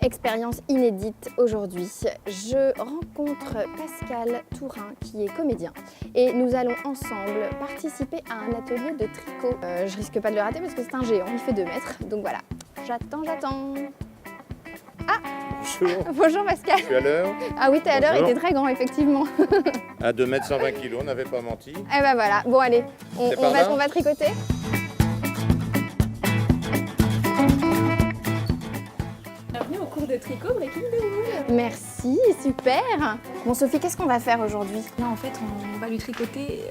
Expérience inédite aujourd'hui. Je rencontre Pascal Tourin qui est comédien et nous allons ensemble participer à un atelier de tricot. Je risque pas de le rater parce que c'est un géant, il fait 2 mètres, donc voilà. J'attends. Ah! Bonjour. Bonjour Pascal. Je suis à l'heure. Ah oui, t'es à l'heure, il Bonjour. était très grand effectivement. À 2 mètres 120 kg, on n'avait pas menti. Et ben voilà, bon allez, on C'est par là va tricoter. Bienvenue au cours de tricot Breaking the Wool. Merci, super. Bon Sophie, qu'est-ce qu'on va faire aujourd'hui? Là en fait on va lui tricoter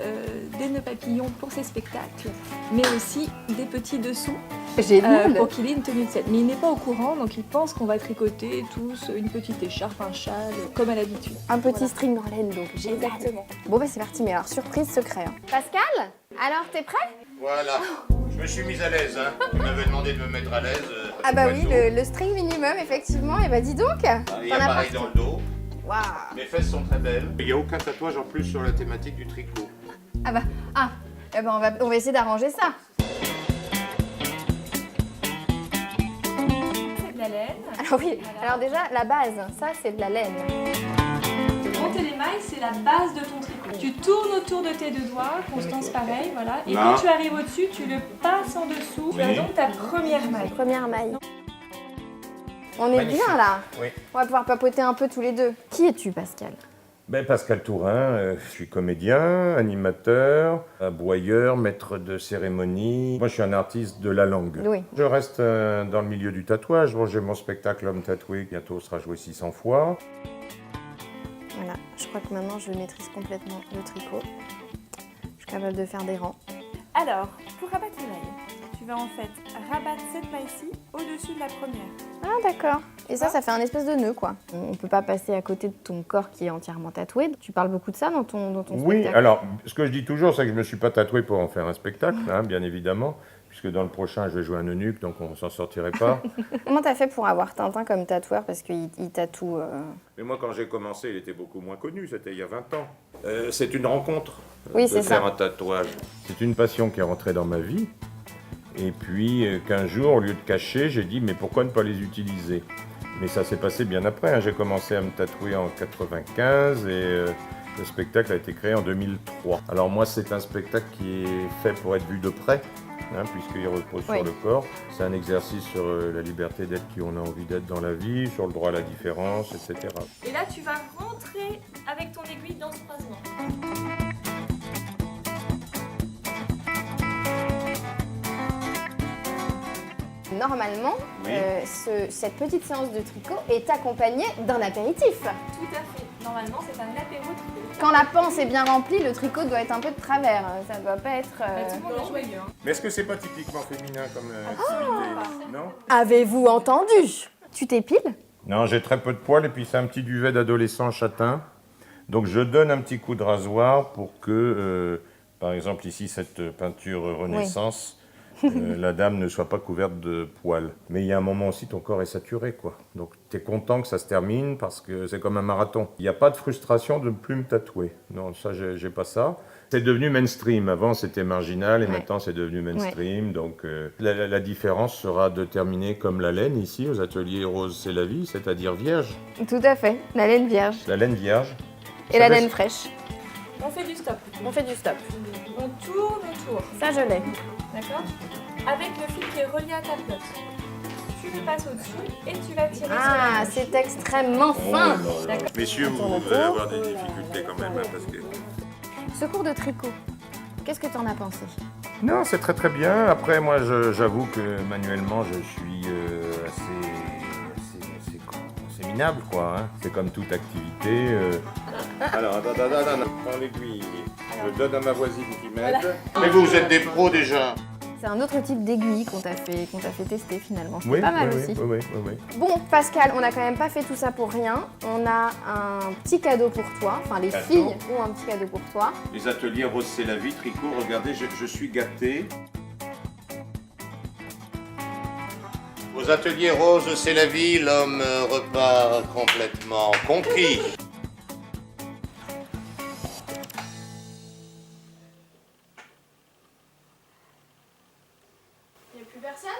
des nœuds papillons pour ses spectacles, mais aussi des petits dessous Génial. pour qu'il ait une tenue de scène. Mais il n'est pas au courant, donc il pense qu'on va tricoter tous une petite écharpe, un châle, comme à l'habitude. Un petit Voilà. string en laine donc, génial. Exactement. Bon bah c'est parti, mais alors surprise secret. hein. Pascal, alors t'es prêt? Voilà. Je me suis mise à l'aise. Hein. Tu m'avais demandé de me mettre à l'aise. Ah bah oui, le string minimum effectivement, et bah dis donc. Il y a pareil dans le dos. Waouh. Mes fesses sont très belles. Il n'y a aucun tatouage en plus sur la thématique du tricot. Ah bah, eh ben on va essayer d'arranger ça. C'est de la laine. Alors oui, alors déjà la base, ça c'est de la laine. Monter les mailles, c'est la base de ton tricot. Tu tournes autour de tes 2 doigts, Constance pareil, voilà. Et Là. quand tu arrives au-dessus, tu le passes en dessous. Tu as Oui. donc ta première maille. Première maille. On est Magnifique. bien là. Oui. On va pouvoir papoter un peu tous les deux. Qui es-tu Pascal? Pascal Tourin, je suis comédien, animateur, aboyeur, maître de cérémonie. Moi, je suis un artiste de la langue. Oui. Je reste dans le milieu du tatouage. Bon, j'ai mon spectacle Homme tatoué, qui bientôt sera joué 600 fois. Voilà, je crois que maintenant je maîtrise complètement le tricot. Je suis capable de faire des rangs. Alors, pour rabattre les mailles, tu vas en fait rabattre cette maille-ci au-dessus de la première. Ah d'accord. Et ça fait un espèce de nœud quoi. On peut pas passer à côté de ton corps qui est entièrement tatoué. Tu parles beaucoup de ça dans ton Oui, spectacle. alors, ce que je dis toujours, c'est que je ne me suis pas tatoué pour en faire un spectacle, hein, bien évidemment, puisque dans le prochain, je vais jouer un eunuque, donc on s'en sortirait pas. Comment t'as fait pour avoir Tintin comme tatoueur? Parce qu'il tatoue... Mais moi, quand j'ai commencé, il était beaucoup moins connu, c'était il y a 20 ans. C'est une rencontre Oui, de c'est faire ça. un tatouage. C'est une passion qui est rentrée dans ma vie. Et puis, qu'un jour, au lieu de cacher, j'ai dit, mais pourquoi ne pas les utiliser? Mais ça s'est passé bien après. Hein. J'ai commencé à me tatouer en 95 et le spectacle a été créé en 2003. Alors moi, c'est un spectacle qui est fait pour être vu de près. Hein, puisqu'il repose Oui. sur le corps. C'est un exercice sur la liberté d'être qui on a envie d'être dans la vie, sur le droit à la différence, etc. Et là, tu vas rentrer avec ton aiguille dans ce croisement. Normalement, Oui. cette petite séance de tricot est accompagnée d'un apéritif. Tout à fait. Normalement, c'est un apéro tricot. Quand la panse est bien remplie, le tricot doit être un peu de travers. Ça doit pas être... Tout le monde est joyeux. Hein. Mais est-ce que c'est pas typiquement féminin comme activité? Non. Avez-vous entendu? Tu t'épiles? Non, j'ai très peu de poils et puis c'est un petit duvet d'adolescent châtain. Donc je donne un petit coup de rasoir pour que, par exemple ici, cette peinture Renaissance, la dame ne soit pas couverte de poils. Mais il y a un moment aussi, ton corps est saturé, quoi. Donc tu es content que ça se termine parce que c'est comme un marathon. Il n'y a pas de frustration de ne plus me tatouer. Non, ça, j'ai pas ça. C'est devenu mainstream. Avant, c'était marginal et Ouais. maintenant, c'est devenu mainstream. Donc, la différence sera de terminer comme la laine ici, aux ateliers Rose C'est la vie, c'est-à-dire vierge. Tout à fait, la laine vierge. La laine vierge. Et la Ça laisse- laine fraîche. On fait du stop. On fait du stop. On tourne. Ça, je l'ai. D'accord? Avec le fil qui est relié à ta pelote. Tu le passes au-dessus et tu vas tirer Ah, sur la c'est extrêmement fin. D'accord. Messieurs, Attends, vous allez attends. avoir des difficultés quand même, hein, parce que... Ce cours de tricot, qu'est-ce que tu en as pensé? Non, c'est très très bien. Après, moi, j'avoue que manuellement, je suis assez minable, quoi. Hein. C'est comme toute activité. Alors, attends, prends l'aiguille. Je donne à ma voisine qui m'aide. Mais vous êtes des pros déjà. C'est un autre type d'aiguille qu'on t'a fait tester finalement. C'est Oui, pas mal oui, aussi. oui. Bon, Pascal, on n'a quand même pas fait tout ça pour rien. On a un petit cadeau pour toi. Enfin, les Cadeau. filles ont un petit cadeau pour toi. Les ateliers Rose C'est la vie, tricot, regardez, je suis gâté. Aux ateliers Rose C'est la vie, l'homme repart complètement conquis. Il n'y a plus personne?